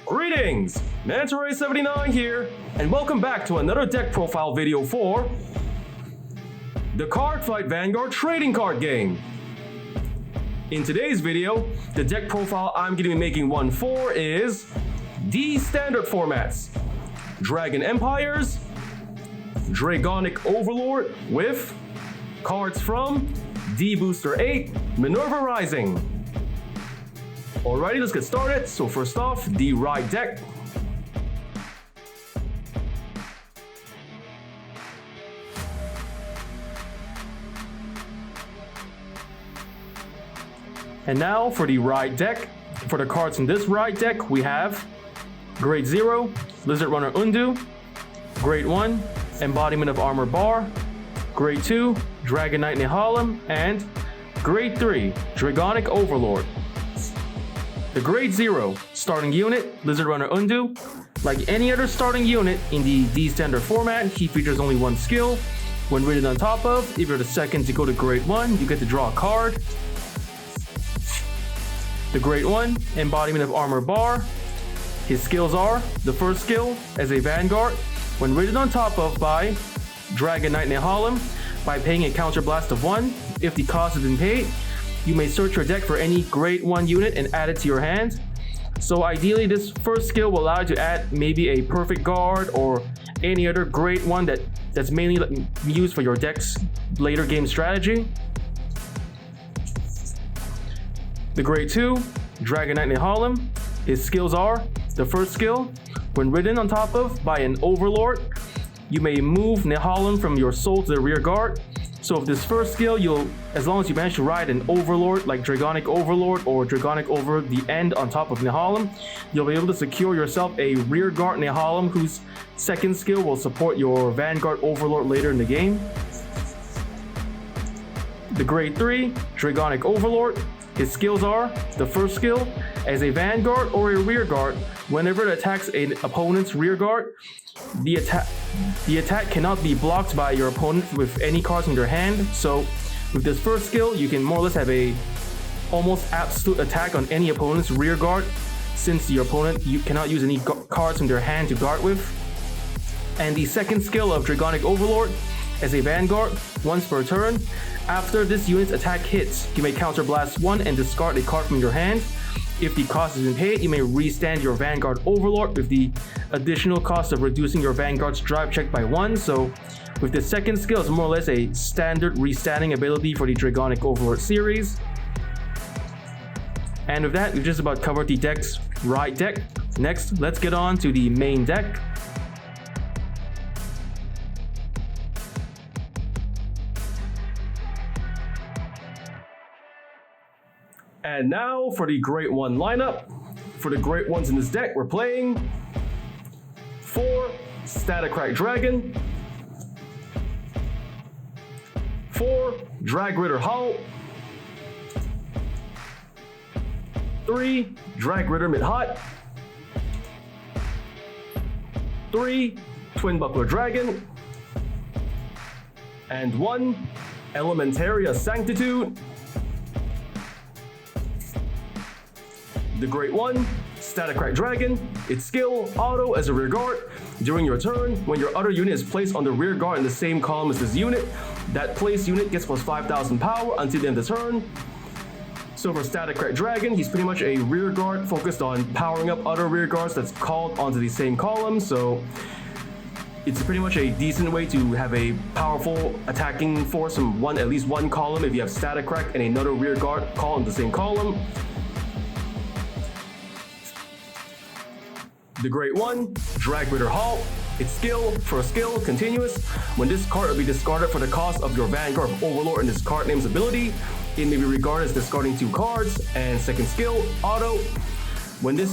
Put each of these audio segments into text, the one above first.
Greetings, Mantare79 here, and welcome back to another deck profile video for the Cardfight Vanguard trading card game. In today's video, the deck profile I'm going to be making one for is D standard formats, Dragon Empires, Dragonic Overlord with cards from D-BT08, Minerva Rising. Alrighty, let's get started. So first off, the right deck. And now for the right deck. For the cards in this right deck, we have Grade 0, Lizard Runner Undu, Grade 1, Embodiment of Armor Bar, Grade 2, Dragonite Nehalem, and Grade 3, Dragonic Overlord. The Grade 0 starting unit, Lizard Runner Undu. Like any other starting unit in the D standard format, he features only one skill. When written on top of, if you're the second to go to Grade 1, you get to draw a card. The Grade 1, Embodiment of Armor Bar. His skills are, the first skill, as a Vanguard, when written on top of by Dragonite Nehalem, by paying a counter blast of 1, if the cost has been paid, you may search your deck for any Grade 1 unit and add it to your hand. So ideally, this first skill will allow you to add maybe a Perfect Guard or any other Grade 1 that's mainly used for your deck's later game strategy. The Grade 2, Dragonite Nehalem. His skills are, the first skill, when written on top of by an Overlord, you may move Nehalem from your soul to the rear guard. So if this first skill, as long as you manage to ride an Overlord like Dragonic Overlord or Dragonic over the end on top of Nehalem, you'll be able to secure yourself a rear guard Nehalem whose second skill will support your Vanguard Overlord later in the game. The Grade 3, Dragonic Overlord. His skills are, the first skill, as a Vanguard or a rear guard, whenever it attacks an opponent's rear guard, the attack cannot be blocked by your opponent with any cards in their hand. So with this first skill, you can more or less have a almost absolute attack on any opponent's rear guard, since your opponent cannot use any cards from their hand to guard with. And the second skill of Dragonic Overlord, as a Vanguard, once per turn, after this unit's attack hits, you may counter blast 1 and discard a card from your hand. If the cost has been paid, you may restand your Vanguard Overlord with the additional cost of reducing your Vanguard's drive check by 1. So with the second skill, it's more or less a standard restanding ability for the Dragonic Overlord series. And with that, we've just about covered the deck's right deck. Next, let's get on to the main deck. And now for the Grade 1 lineup. For the Grade 1s in this deck, we're playing 4 Static Crack Dragon, 4 Drag Ritter Hull, 3 Drag Ritter Mid Hot, 3 Twin Buckler Dragon, and 1 Elementaria Sanctitude. The Grade 1, Static Crack Dragon. Its skill, auto as a rear guard. During your turn, when your other unit is placed on the rear guard in the same column as this unit, that placed unit gets plus 5,000 power until the end of the turn. So for Static Crack Dragon, he's pretty much a rear guard focused on powering up other rear guards that's called onto the same column. So it's pretty much a decent way to have a powerful attacking force from at least one column if you have Static Crack and another rear guard called in the same column. The Grade 1, Drag Ritter Hull. Its skill, first skill, continuous. When this card will be discarded for the cost of your Vanguard Overlord and this card name's ability, it may be regarded as discarding 2 cards. And second skill, auto. When this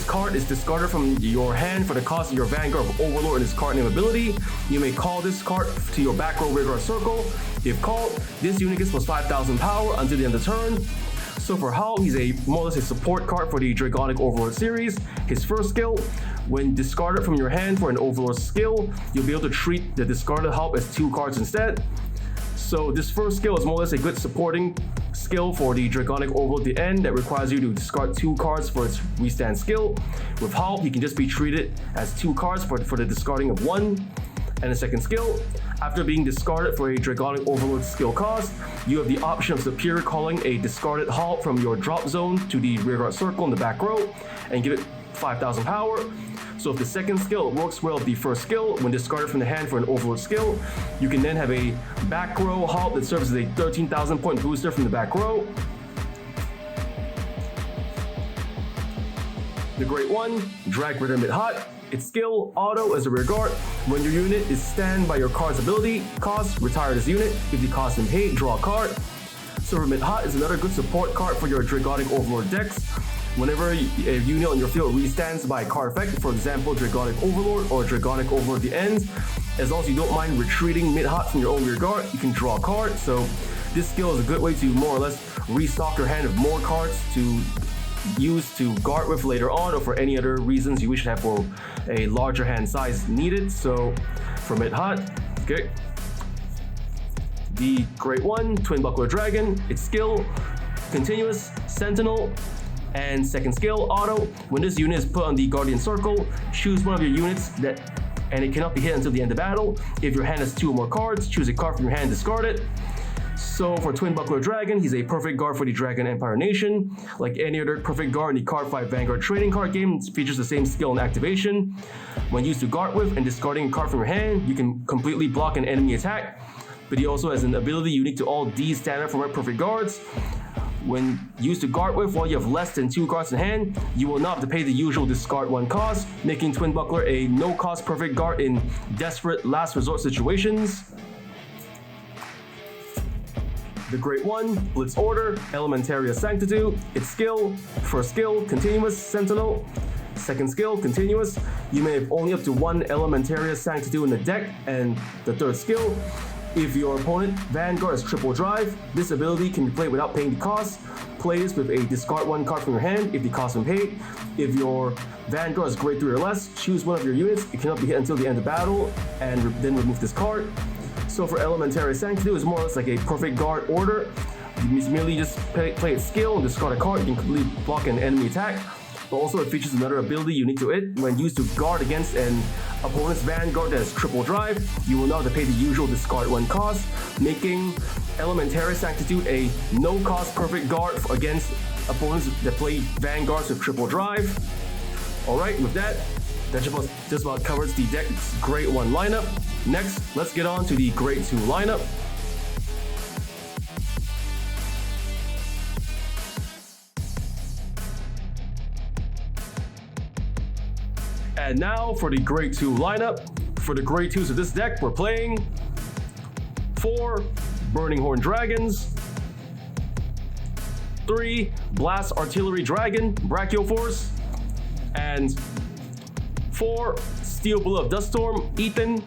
card is discarded from your hand for the cost of your Vanguard Overlord and this card name ability, you may call this card to your back row rear guard circle. If called, this unit gets plus 5,000 power until the end of the turn. So for Hull, he's more or less a support card for the Dragonic Overlord series. His first skill, when discarded from your hand for an Overlord skill, you'll be able to treat the discarded Hull as 2 cards instead. So this first skill is more or less a good supporting skill for the Dragonic Overlord at the end that requires you to discard 2 cards for its restand skill. With Halt, he can just be treated as 2 cards for the discarding of 1. And the second skill, after being discarded for a Dragonic Overlord skill cost, you have the option of superior calling a discarded Halt from your drop zone to the rearguard circle in the back row and give it 5,000 power. So if the second skill works well with the first skill, when discarded from the hand for an Overlord skill, you can then have a back row Halt that serves as a 13,000 point booster from the back row. The Great One, Drag Ritter Mid-Hot. Its skill, auto as a rear guard. When your unit is stand by your card's ability cost, retire this unit. If the cost is paid, draw a card. Silver Mid-Hot is another good support card for your Dragonic Overlord decks. Whenever a unit on your field restands by a card effect, for example Dragonic Overlord or Dragonic Overlord at the end, as long as you don't mind retreating Mid-Hot from your own rear guard, you can draw a card. So this skill is a good way to more or less restock your hand of more cards to use to guard with later on, or for any other reasons you wish to have for a larger hand size needed. So for Mid-Hot, okay. The Great One, Twin Buckler Dragon, its skill, continuous, sentinel, and second skill, auto. When this unit is put on the Guardian Circle, choose one of your units and it cannot be hit until the end of battle. If your hand has 2 or more cards, choose a card from your hand, discard it. So for Twin Buckler Dragon, he's a perfect guard for the Dragon Empire Nation. Like any other perfect guard in the Cardfight Vanguard trading card game, it features the same skill and activation. When used to guard with and discarding a card from your hand, you can completely block an enemy attack. But he also has an ability unique to all D standard format perfect guards. When used to guard with while you have less than 2 cards in hand, you will not have to pay the usual discard 1 cost, making Twin Buckler a no-cost perfect guard in desperate last resort situations. The Great One, Blitz Order, Elementaria Sanctitude. Its skill, first skill, continuous, sentinel. Second skill, continuous. You may have only up to 1 Elementaria Sanctitude in the deck. And the third skill, if your opponent Vanguard has triple drive, this ability can be played without paying the cost. Play this with a discard 1 card from your hand if the cost is paid. If your Vanguard is grade 3 or less, choose one of your units. It cannot be hit until the end of battle, and then remove this card. So for Elementaria Sanctitude, it's more or less like a perfect guard order. You merely just play its skill and discard a card. You can completely block an enemy attack. But also it features another ability unique to it. When used to guard against an opponent's Vanguard that has triple drive, you will not have to pay the usual discard 1 cost, making Elementaria Sanctitude a no-cost perfect guard against opponents that play Vanguards with triple drive. Alright, with that just about covers the deck's Great One lineup. Next, let's get on to the Great 2 lineup. And now for the Great 2 lineup. For the Great 2s of this deck, we're playing 4 Burning Horn Dragons, 3 Blast Artillery Dragon, Brachial Force, and 4 Steel Bullet of Duststorm, Ethan.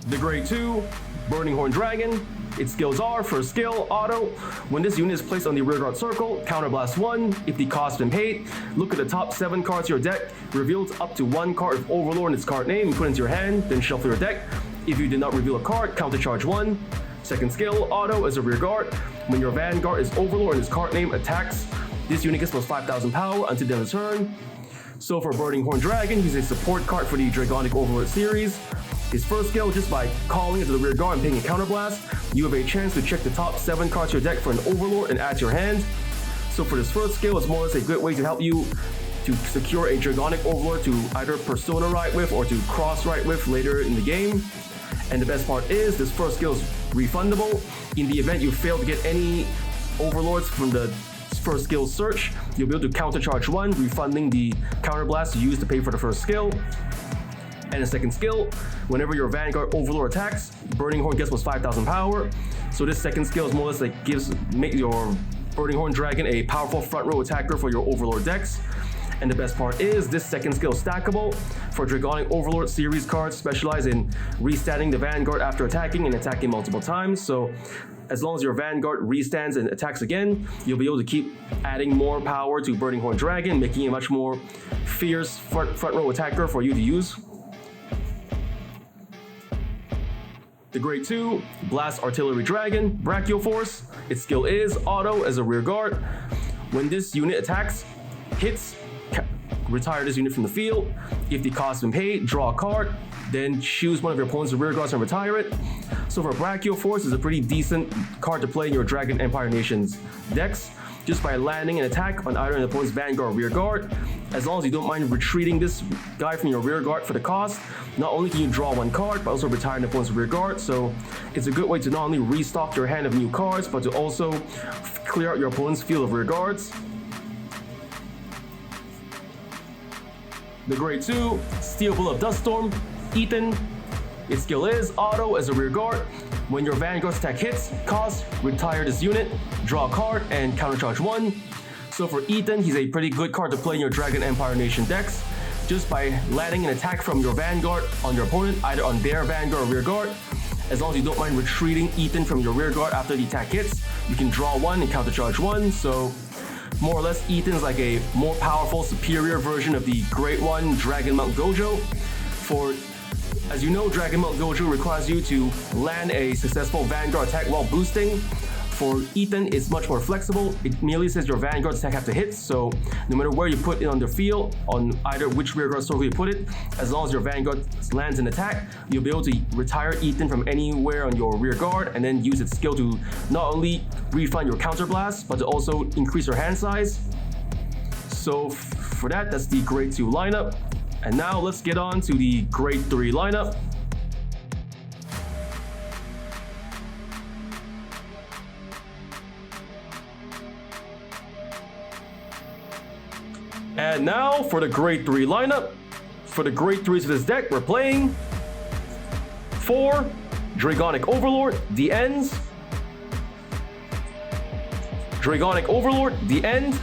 The Great 2, Burning Horn Dragon. Its skills are, first skill, auto. When this unit is placed on the rearguard circle, counterblast 1. If the cost has been paid, look at the top 7 cards of your deck, reveal up to 1 card of Overlord and its card name, put it into your hand, then shuffle your deck. If you did not reveal a card, countercharge 1. Second skill, auto as a rearguard. When your Vanguard is Overlord and its card name attacks, this unit gets plus 5,000 power until the end of the turn. So for Burning Horn Dragon, he's a support card for the Dragonic Overlord series. His first skill, just by calling into the rear guard and paying a counterblast, you have a chance to check the top 7 cards of your deck for an Overlord and add to your hand. So for this first skill, it's more or less a good way to help you to secure a Dragonic Overlord to either Persona Ride with or to Cross Ride with later in the game. And the best part is, this first skill is refundable. In the event you fail to get any Overlords from the first skill search, you'll be able to countercharge 1, refunding the counterblast you used to pay for the first skill. And the second skill, whenever your Vanguard Overlord attacks, Burning Horn gets plus 5,000 power. So this second skill is more or less like make your Burning Horn Dragon a powerful front row attacker for your Overlord decks. And the best part is, this second skill is stackable. For Dragonic Overlord series cards specialize in restanding the Vanguard after attacking and attacking multiple times. So as long as your Vanguard restands and attacks again, you'll be able to keep adding more power to Burning Horn Dragon, making it a much more fierce front row attacker for you to use. The Grade 2 Blast Artillery Dragon, Brachial Force. Its skill is auto as a rear guard. When this unit attacks, hits, retire this unit from the field. If the cost has been paid, draw a card, then choose one of your opponent's rear guards and retire it. So for Brachial Force, is a pretty decent card to play in your Dragon Empire Nations decks, just by landing an attack on either an opponent's Vanguard or rear guard. As long as you don't mind retreating this guy from your rear guard for the cost, not only can you draw one card, but also retire an opponent's rear guard. So it's a good way to not only restock your hand of new cards, but to also clear out your opponent's field of rear guards. The Grade 2 Steel Bullet of Duststorm, Ethan. Its skill is auto as a rear guard. When your Vanguard's attack hits, cost, retire this unit, draw a card, and countercharge 1. So for Ethan, he's a pretty good card to play in your Dragon Empire Nation decks, just by landing an attack from your Vanguard on your opponent, either on their Vanguard or rear guard. As long as you don't mind retreating Ethan from your rear guard after the attack hits, you can draw 1 and countercharge 1. So more or less, Ethan's like a more powerful, superior version of the Great One Dragon Mount Gojo. As you know, Dragon Mount Gojo requires you to land a successful Vanguard attack while boosting. For Ethan, it's much more flexible. It merely says your Vanguard attack have to hit, so no matter where you put it on the field, on either which rear guard circle you put it, as long as your Vanguard lands an attack, you'll be able to retire Ethan from anywhere on your rear guard and then use its skill to not only refund your counter blast, but to also increase your hand size. So for that's the Grade 2 lineup. And now let's get on to the Grade 3 lineup. And now for the Grade 3 lineup. For the Grade 3s of this deck, we're playing 4 Dragonic Overlord, the Ends. Dragonic Overlord, the End.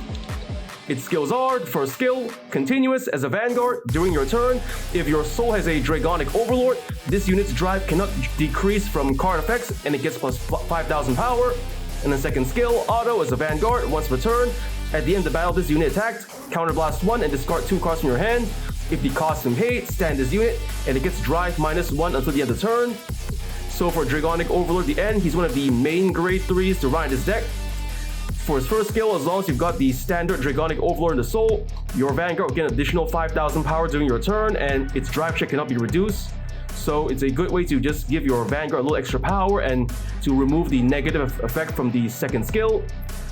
Its skills are, first skill, continuous as a Vanguard. During your turn, if your soul has a Dragonic Overlord, this unit's drive cannot decrease from card effects and it gets plus 5,000 power. And then second skill, auto as a Vanguard. Once per turn, at the end of the battle, this unit attacked, counterblast 1 and discard 2 cards from your hand. If the cost is paid, stand this unit and it gets drive -1 until the end of the turn. So for Dragonic Overlord, the End, he's one of the main Grade 3s to run in this deck. For his first skill, as long as you've got the standard Dragonic Overlord in the soul, your Vanguard will get an additional 5,000 power during your turn, and its drive check cannot be reduced. So it's a good way to just give your Vanguard a little extra power and to remove the negative effect from the second skill.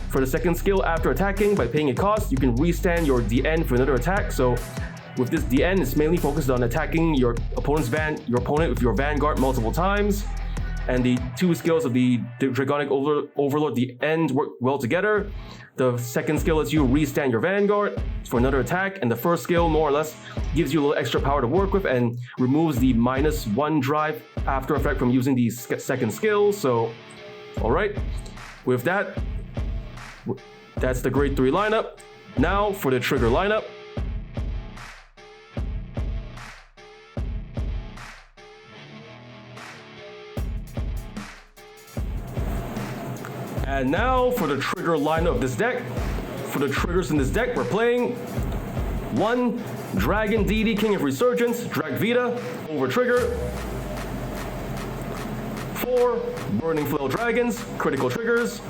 For the second skill, after attacking, by paying a cost, you can restand your DN for another attack. So with this DN, it's mainly focused on attacking your opponent with your Vanguard multiple times. And the 2 skills of the Dragonic Overlord, the End, work well together. The second skill lets you restand your Vanguard for another attack, and the first skill more or less gives you a little extra power to work with and removes the -1 drive after effect from using the second skill. So, alright, with that, that's the Grade 3 lineup. Now for the trigger lineup. And now for the trigger lineup of this deck. For the triggers in this deck, we're playing 1 Dragon DD King of Resurgence, Drag Vita, over trigger. 4 Burning Flail Dragons, critical triggers.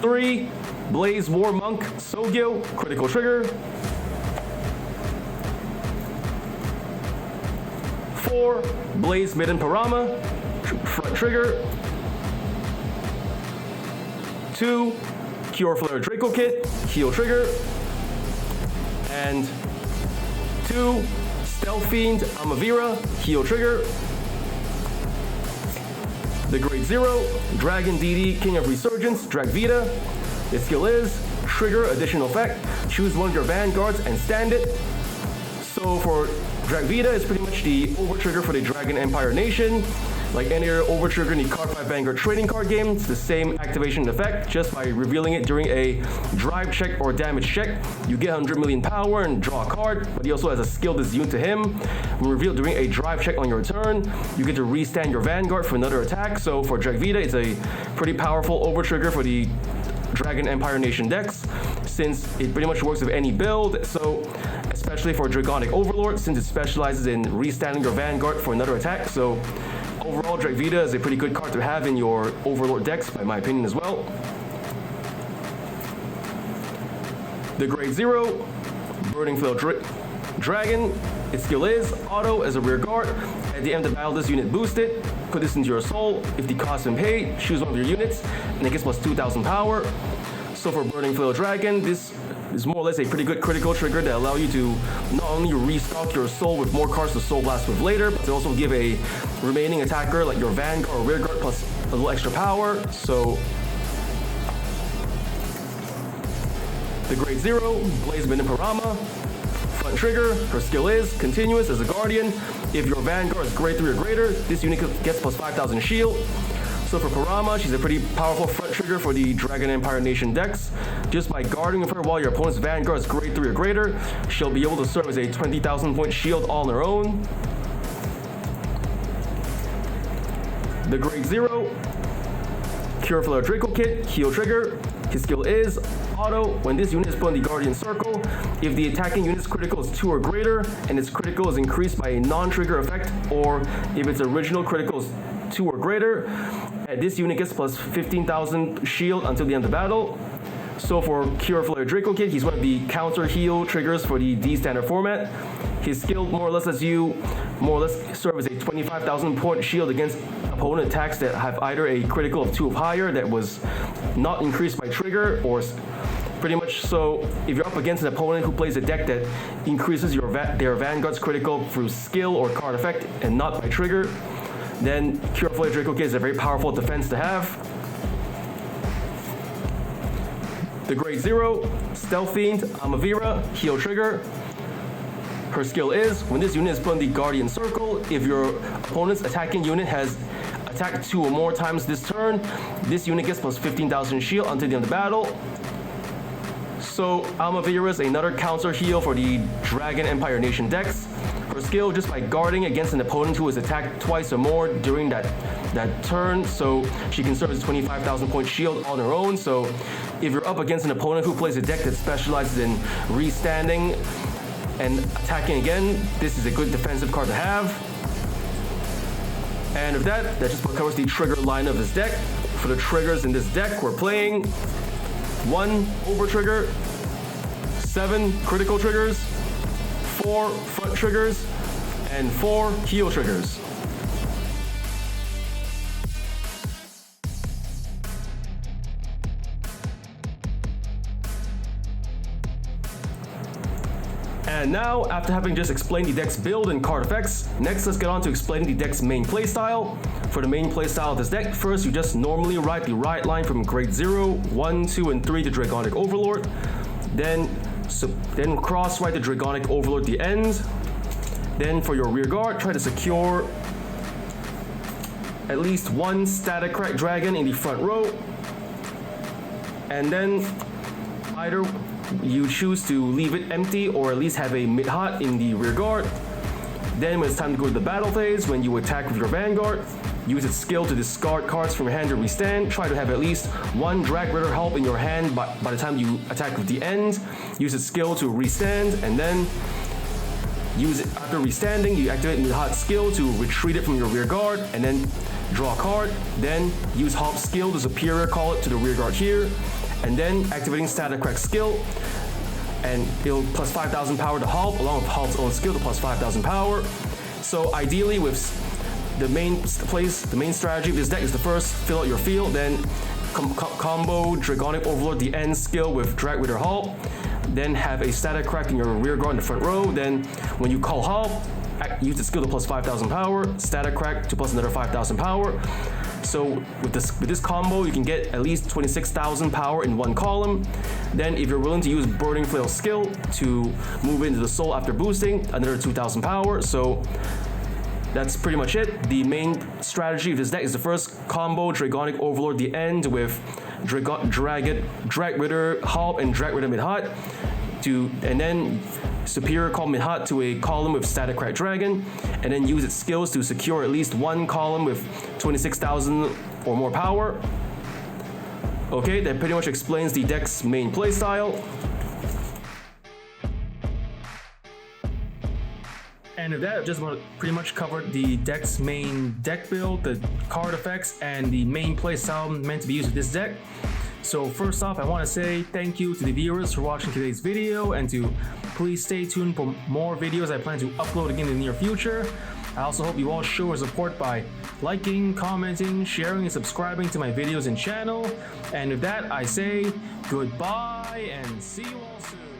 3 Blaze War Monk Sogyo, critical trigger. 4 Blaze Midden Parama, front trigger. 2 Cure Flare Draco Kit, heal trigger. And 2 Stealth Fiend Amavira, heal trigger. The Grade 0 Dragon DD King of Resurgence, Drag Vita. Its skill is trigger additional effect. Choose one of your Vanguards and stand it. So for Drag Vita, it's pretty much the over trigger for the Dragon Empire Nation. Like any other over trigger in the Cardfight Vanguard trading card game, it's the same activation effect, just by revealing it during a drive check or damage check. You get 100 million power and draw a card, but he also has a skill that's immune to him. When revealed during a drive check on your turn, you get to restand your Vanguard for another attack. So for Drag Vita, it's a pretty powerful over trigger for the Dragon Empire Nation decks, since it pretty much works with any build. So especially for Dragonic Overlord, since it specializes in restanding your Vanguard for another attack. So overall, Dragvita is a pretty good card to have in your Overlord decks, by my opinion as well. The Grade 0, Burning Flail Dragon. Its skill is auto as a rear guard. At the end of the battle, this unit boosted. Put this into your soul. If the cost been paid, choose one of your units, and it gets plus 2,000 power. So for Burning Flail Dragon, this is more or less a pretty good critical trigger that allow you to not only restock your soul with more cards to soul blast with later, but to also give a remaining attacker like your Vanguard or rear guard plus a little extra power. So the Grade 0, Blaze Binding Parama. Front trigger, her skill is continuous as a guardian. If your Vanguard is grade 3 or greater, this unit gets plus 5,000 shield. So for Parama, she's a pretty powerful front trigger for the Dragon Empire Nation decks. Just by guarding with her while your opponent's Vanguard is grade 3 or greater, she'll be able to serve as a 20,000 point shield all on her own. The Grade 0, Cure Flare Draco Kit, heal trigger. His skill is auto. When this unit is put in the Guardian Circle, if the attacking unit's critical is 2 or greater, and its critical is increased by a non-trigger effect, or if its original critical is 2 or greater, this unit gets plus 15,000 shield until the end of the battle. So for Cure Flare Draco Kid, he's one of the counter heal triggers for the D standard format. His skill more or less lets you serve as a 25,000 point shield against opponent attacks that have either a critical of 2 or higher that was not increased by trigger, or pretty much so if you're up against an opponent who plays a deck that increases their Vanguard's critical through skill or card effect and not by trigger, then Cure Flare Draco Kid is a very powerful defense to have. The Grade 0, Stealth Fiend, Amavira, heal trigger. Her skill is, when this unit is put in the Guardian Circle, if your opponent's attacking unit has attacked 2 or more times this turn, this unit gets plus 15,000 shield until the end of the battle. So Amavira is another counter heal for the Dragon Empire Nation decks. Her skill, just by guarding against an opponent who has attacked twice or more during that turn, so she can serve as 25,000 point shield on her own. So if you're up against an opponent who plays a deck that specializes in restanding and attacking again, this is a good defensive card to have. And with that just covers the trigger line of this deck. For the triggers in this deck, we're playing 1 over trigger, 7 critical triggers, 4 front triggers, and 4 heal triggers. And now, after having just explained the deck's build and card effects, next let's get on to explaining the deck's main playstyle. For the main playstyle of this deck, first you just normally ride the Riot line from Grade 0, 1, 2, and 3 to Dragonic Overlord. Then cross ride the Dragonic Overlord at the end. Then for your rear guard, try to secure at least 1 Static Crack Dragon in the front row. And then either you choose to leave it empty or at least have a mid-hot in the rear guard. Then when it's time to go to the battle phase, when you attack with your Vanguard, use its skill to discard cards from your hand to restand. Try to have at least 1 Drag Ritter help in your hand by the time you attack with the end. Use its skill to restand, and then use it after restanding. You activate mid-hot skill to retreat it from your rear guard, and then draw a card. Then use Hop skill to superior call it to the rear guard here. And then activating Static Crack skill, and it'll plus 5,000 power to Hulk, along with Hulk's own skill to plus 5,000 power. So ideally, with the main strategy of this deck is to first fill out your field, then combo Dragonic Overlord the end skill with Drag Ritter Hulk, then have a Static Crack in your rear guard in the front row. Then when you call Hulk, use the skill to plus 5,000 power, Static Crack to plus another 5,000 power. So with this combo, you can get at least 26,000 power in 1 column. Then if you're willing to use Burning Flail skill to move into the soul after boosting, another 2,000 power. So that's pretty much it. The main strategy of this deck is the first combo Dragonic Overlord the end with Drag Ritter Hulk and Drag Ritter mid-hot, and then superior call mid-hot to a column with Static Crack Dragon, and then use its skills to secure at least 1 column with 26,000 or more power. Okay, that pretty much explains the deck's main playstyle. And with that, I just want to pretty much cover the deck's main deck build, the card effects, and the main playstyle meant to be used with this deck. So first off, I want to say thank you to the viewers for watching today's video, and to please stay tuned for more videos I plan to upload again in the near future. I also hope you all show your support by liking, commenting, sharing, and subscribing to my videos and channel. And with that, I say goodbye and see you all soon.